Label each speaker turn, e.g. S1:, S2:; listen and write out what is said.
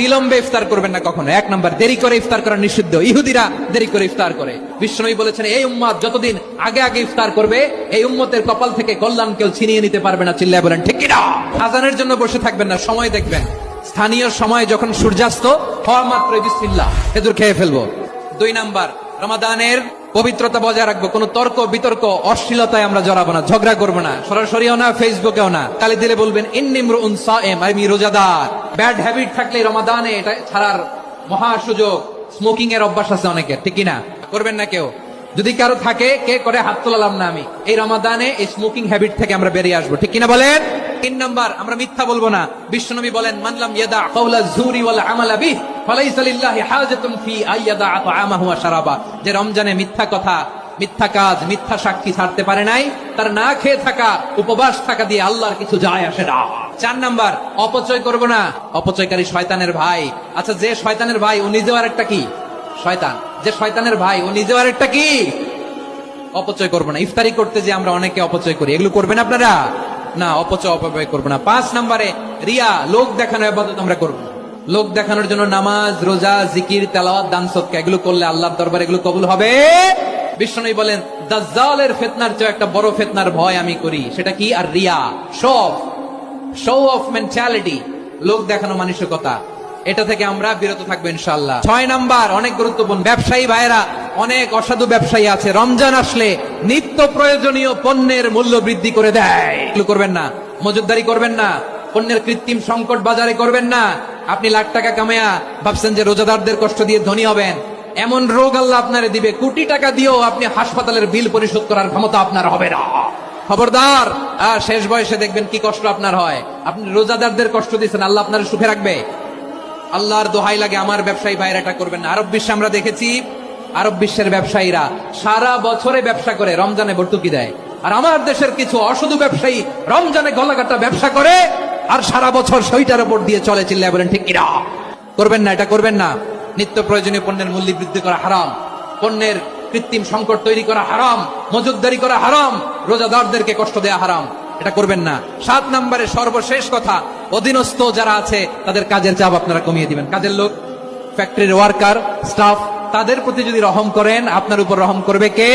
S1: বিলম্বে ইফতার করবেন না কখনো। এক নাম্বার, দেরি করে ইফতার করা নিষিদ্ধ। ইহুদিরা দেরি করে ইফতার করে। বিশ্বনবী বলেছেন, এই উম্মত যতদিন আগে আগে ইফতার করবে, এই উম্মতের কপাল থেকে কল্যাণ কেউ ছিনিয়ে নিতে পারবে না। চিল্লায় বলেন ঠিক কিনা? আজানের জন্য বসে থাকবেন না, সময় দেখবেন। স্থানীয় সময় যখন সূর্যাস্ত হওয়া মাত্র বিসমিল্লাহ, খেজুর খেয়ে ফেলবো। 2 নাম্বার, রমাদানের পবিত্রতা বজায় রাখবো। কোন তর্ক বিতর্ক অশ্লীলতায় আমরা জড়াবো না, ঝগড়া করবো না, সরাসরিও না, ফেসবুকেও না। কালি দিলে বলবেন ইন্নিমরুন সায়েম, আমি রোজাদার। ব্যাড হ্যাবিট থাকলে রমাদানে এটা ছাড়ার মহা সুযোগ। স্মোকিং এর অভ্যাস আছে অনেকের, ঠিক কিনা? করবেন না কেউ। যদি কারো থাকে, কে করে হাত তোলালাম না আমি। এই রমাদানে এই স্মোকিং হ্যাবিট থেকে আমরা বেরিয়ে আসবো, ঠিক কিনা বলেন? 3 নাম্বার, আমরা মিথ্যা বলবো না। বিশ্বনবী বলেন, মান লাম ইয়াদা কাওলা যুরি ওয়াল আমালা বিহি ফালাইসা লিল্লাহি হাজাতুন ফি আইয়াদা তাআমাহু ওয়া শারাবা। যে রমজানে মিথ্যা কথা, মিথ্যা কাজ, মিথ্যা সাক্ষী ছাড়তে পারে নাই, তার না খেয়ে থাকা, উপবাস থাকা দিয়ে আল্লাহর কিছু যায় আসে না। 4 নাম্বার, অপচয় করব না। অপচয়কারী শয়তানের ভাই। আচ্ছা, যে শয়তানের ভাই ও নিজেও আরেকটা কি? শয়তান। যে শয়তানের ভাই ও নিজেও আরেকটা কি? অপচয় করবো না। ইফতারি করতে যে আমরা অনেকে অপচয় করি, এগুলো করবেন আপনারা না। অপচয় অপব্যয় করবো না। 5 নাম্বারে, রিয়া, লোক দেখানো ইবাদত আমরা করবো না। লোক দেখানোর জন্য নামাজ, রোজা, জিকির, তেলাওয়াত, দান সদকা এগুলো করলে আল্লাহর দরবারে এগুলো কবুল হবে। বিশ্বনবী বলেন, দাজ্জালের ফিতনার চেয়ে একটা বড় ফিতনার ভয় আমি করি। সেটা কি? আর রিয়া, শো অফ মেন্টালিটি, লোক দেখানো মানসিকতা। এটা থেকে আমরা বিরত থাকবো ইনশাআল্লাহ। 6 নাম্বার, অনেক গুরুত্বপূর্ণ। ব্যবসায়ী ভাইরা, অনেক অসাধু ব্যবসায়ী আছে, রমজান আসলে নিত্য প্রয়োজনীয় পণ্যের মূল্য বৃদ্ধি করে দেয়। এগুলো করবেন না। মজুদদারি করবেন না। পণ্যের কৃত্রিম সংকট বাজারে করবেন না। আপনি লাখ টাকা কামায়া ভাবছেন যে রোজাদারদের কষ্ট দিয়ে ধনী হবেন। এমন রোগ আল্লাহ আপনারে দিবে, কোটি টাকা দিয়েও আপনি হাসপাতালের বিল পরিশোধ করার ক্ষমতা আপনার হবে না। খবরদার। আর শেষ বয়সে দেখবেন কি কষ্ট আপনার হয়। আপনি রোজাদারদের কষ্ট দিচ্ছেন, আল্লাহ আপনার সুখে রাখবে? আল্লাহর দোহাই লাগে, আমার ব্যবসায়ী ভাইরা এটা করবেন না। আরব বিশ্বে আমরা দেখেছি, আরব বিশ্বের ব্যবসায়ীরা সারা বছরে ব্যবসা করে, রমজানে ভর্তুকি দেয়। আর আমার দেশের কিছু অসাধু ব্যবসায়ী রমজানে গলাকাটা ব্যবসা করে আর সারা বছর সেইটার উপর দিয়ে চলে। চিল্লায় বলেন ঠিক কিনা? করবেন না, এটা করবেন না। নিত্য প্রয়োজনীয় পণ্যের মূল্য বৃদ্ধি করা হারাম, পণ্যের কৃত্রিম সংকট তৈরি করা হারাম, মজুদদারি করা হারাম, রোজাদারদেরকে কষ্ট দেয়া হারাম। এটা করবেন না। 7 নম্বরে সর্বশেষ কথা, অধীনস্থ যারা আছে তাদের কাজের চাপ আপনারা কমিয়ে দিবেন। কাজের লোক, ফ্যাক্টরির ওয়ার্কার, স্টাফ, তাদের প্রতি যদি রহম করেন, আপনার উপর রহম করবে কে?